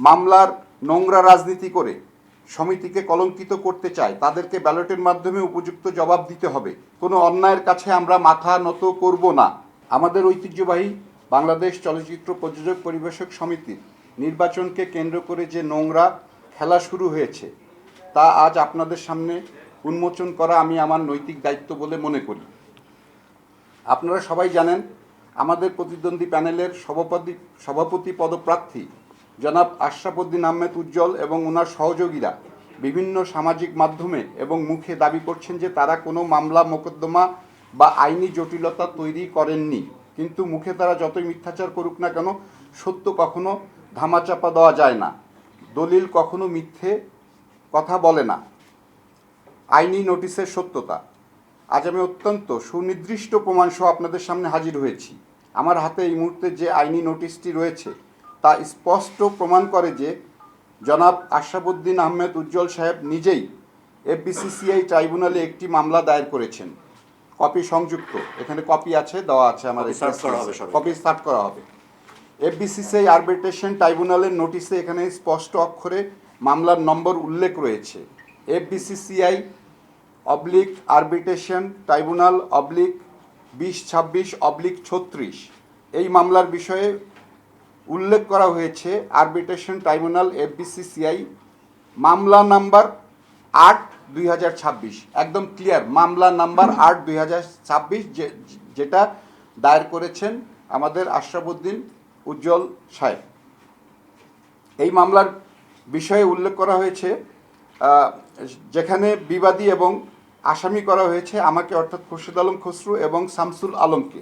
মামলার নোংরা রাজনীতি করে সমিতিকে কলঙ্কিত করতে চায় তাদেরকে ব্যালটের মাধ্যমে উপযুক্ত জবাব দিতে হবে। কোনো অন্যায়ের কাছে আমরা মাথা নত করব না। আমাদের ঐতিহ্যবাহী বাংলাদেশ চলচ্চিত্র প্রযোজক পরিবেশক সমিতির নির্বাচনকে কেন্দ্র করে যে নোংরা খেলা শুরু হয়েছে তা আজ আপনাদের সামনে উন্মোচন করা আমি আমার নৈতিক দায়িত্ব বলে মনে করি। আপনারা সবাই জানেন আমাদের প্রতিদ্বন্দ্বী প্যানেলের সভাপতি পদপ্রার্থী জনাব আশরাফ উদ্দিন আহমেদ উজ্জ্বল এবং ওনার সহযোগীরা বিভিন্ন সামাজিক মাধ্যমে এবং মুখে দাবি করছেন যে তারা কোনো মামলা মোকদ্দমা বা আইনি জটিলতা তৈরি করেননি, কিন্তু মুখে তারা যতই মিথ্যাচার করুক না কেন সত্য কখনো ধামাচাপা দেওয়া যায় না। দলিল কখনো মিথ্যে কথা বলে না। আইনি নোটিশের সত্যতা আজ আমি অত্যন্ত সুনির্দিষ্ট প্রমাণসহ আপনাদের সামনে হাজির হয়েছি। আমার হাতে এই মুহূর্তে যে আইনি নোটিশটি রয়েছে তা স্পষ্ট প্রমাণ করে যে জনাব আশরাফ উদ্দিন আহমেদ উজ্জ্বল সাহেব নিজেই এফবিসিসিআই ট্রাইব্যুনালে একটি মামলা দায়ের করেছেন। কপি সংযুক্ত, এখানে কপি আছে, দেওয়া আছে, আমার কপি সার্ট করা হবে। এফবিসিসিআই আরবিট্রেশন ট্রাইব্যুনালের নোটিশে এখানে স্পষ্ট অক্ষরে মামলার নম্বর উল্লেখ রয়েছে। FBCCI arbitration tribunal 2026/36। এই মামলার বিষয়ে উল্লেখ করা হয়েছে আরবিট্রেশন ট্রাইব্যুনাল এফবিসিসিআই মামলা নাম্বার 8/2026, একদম ক্লিয়ার মামলা নাম্বার 8/2026, যেটা দায়ের করেছেন আমাদের আশরাফ উদ্দিন উজ্জ্বল সাহেব। এই মামলার বিষয়ে উল্লেখ করা হয়েছে যেখানে বিবাদী এবং আসামি করা হয়েছে আমাকে, অর্থাৎ খুরশিদ আলম খসরু এবং শামসুল আলমকে।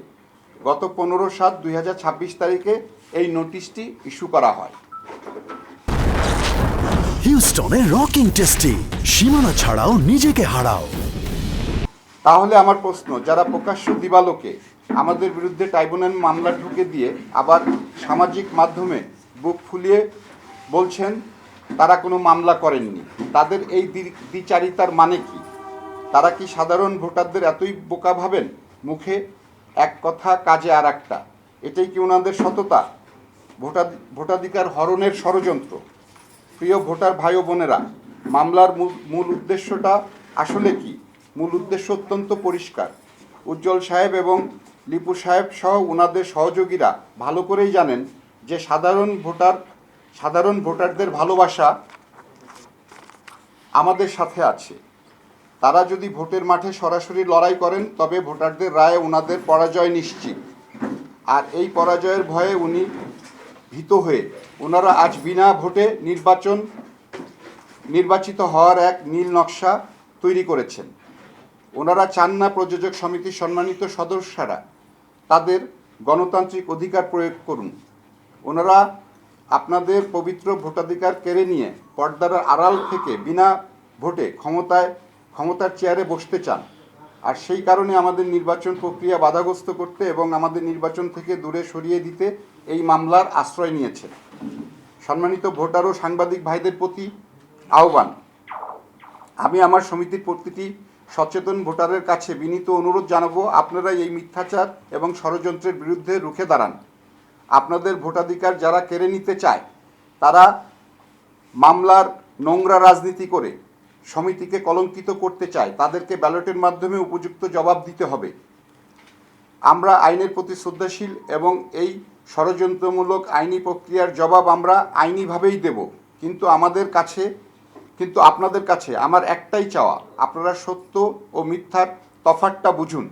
গত 15/7/2026 তারিখে এই নোটিশটি ইস্যু করা হয়। হিউস্টনে রকিং টেস্টি, সীমানা ছাড়াও নিজেকে হারাও। তাহলে আমার প্রশ্ন, যারা প্রকাশ্য দিবালোকে আমাদের বিরুদ্ধে ট্রাইব্যুনাল মামলা ঢুকে দিয়ে আবার সামাজিক মাধ্যমে বুক ফুলিয়ে বলছেন তারা কোনো মামলা করেননি, তাদের এই দ্বিচারিতার মানে কি? তারা কি সাধারণ ভোটারদের এতই বোকা ভাবেন? মুখে এক কথা কাজে আর একটা, এটাই কি ওনাদের সততা? ভোটাধিকার হরণের ষড়যন্ত্র। প্রিয় ভোটার ভাই ও বোনেরা, মামলার মূল উদ্দেশ্যটা আসলে কি? মূল উদ্দেশ্য অত্যন্ত পরিষ্কার। উজ্জ্বল সাহেব এবং লিপু সাহেব সহ ওনাদের সহযোগীরা ভালো করেই জানেন যে সাধারণ ভোটারদের ভালোবাসা আমাদের সাথে আছে। তারা যদি ভোটের মাঠে সরাসরি লড়াই করেন তবে ভোটারদের রায়ে ওনাদের পরাজয় নিশ্চিত। আর এই পরাজয়ের ভয়ে উনি ভীত হয়ে ওনারা আজ বিনা ভোটে নির্বাচিত হওয়ার এক নীল নকশা তৈরি করেছেন। ওনারা চান না প্রযোজক সমিতির সম্মানিত সদস্যরা তাদের গণতান্ত্রিক অধিকার প্রয়োগ করুন। ওনারা আপনাদের পবিত্র ভোটাধিকার কেড়ে নিয়ে পর্দার আড়াল থেকে বিনা ভোটে ক্ষমতার চেয়ারে বসতে চান। আর সেই কারণে আমাদের নির্বাচন প্রক্রিয়া বাধাগ্রস্ত করতে এবং আমাদের নির্বাচন থেকে দূরে সরিয়ে দিতে এই মামলার আশ্রয় নিয়েছে। সম্মানিত ভোটার ও সাংবাদিক ভাইদের প্রতি আহ্বান, আমি আমার সমিতির প্রতিটি সচেতন ভোটারের কাছে বিনীত অনুরোধ জানাবো, আপনারা এই মিথ্যাচার এবং ষড়যন্ত্রের বিরুদ্ধে রুখে দাঁড়ান। আপনাদের ভোটাধিকার যারা কেড়ে নিতে চায়, তারা মামলার নোংরা রাজনীতি করে সমিতিকে কলঙ্কিত করতে চায়, তাদেরকে ব্যালটের মাধ্যমে উপযুক্ত জবাব দিতে হবে। আমরা আইনের প্রতি শ্রদ্ধাশীল এবং এই ষড়যন্ত্রমূলক আইনি প্রক্রিয়ার জবাব আমরা আইনিভাবেই দেব। কিন্তু আপনাদের কাছে আমার একটাই চাওয়া, আপনারা সত্য ও মিথ্যার তফাৎটা বুঝুন।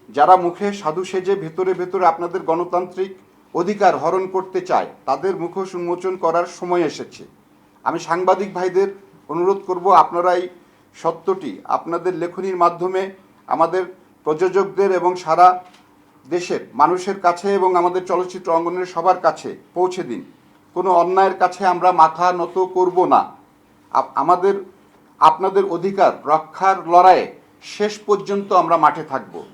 যারা মুখে সাধু সেজে ভেতরে ভেতরে আপনাদের গণতান্ত্রিক অধিকার হরণ করতে চায়, তাদের মুখোশ উন্মোচন করার সময় এসেছে। আমি সাংবাদিক ভাইদের অনুরোধ করব, আপনারা এই সত্যটি আপনাদের লেখনীর মাধ্যমে আমাদের প্রযোজকদের এবং সারা দেশের মানুষের কাছে এবং আমাদের চলচ্চিত্র অঙ্গনের সবার কাছে পৌঁছে দিন। কোনো অন্যায়ের কাছে আমরা মাথা নত করব না। আপনাদের অধিকার রক্ষার লড়াইয়ে শেষ পর্যন্ত আমরা মাঠে থাকব।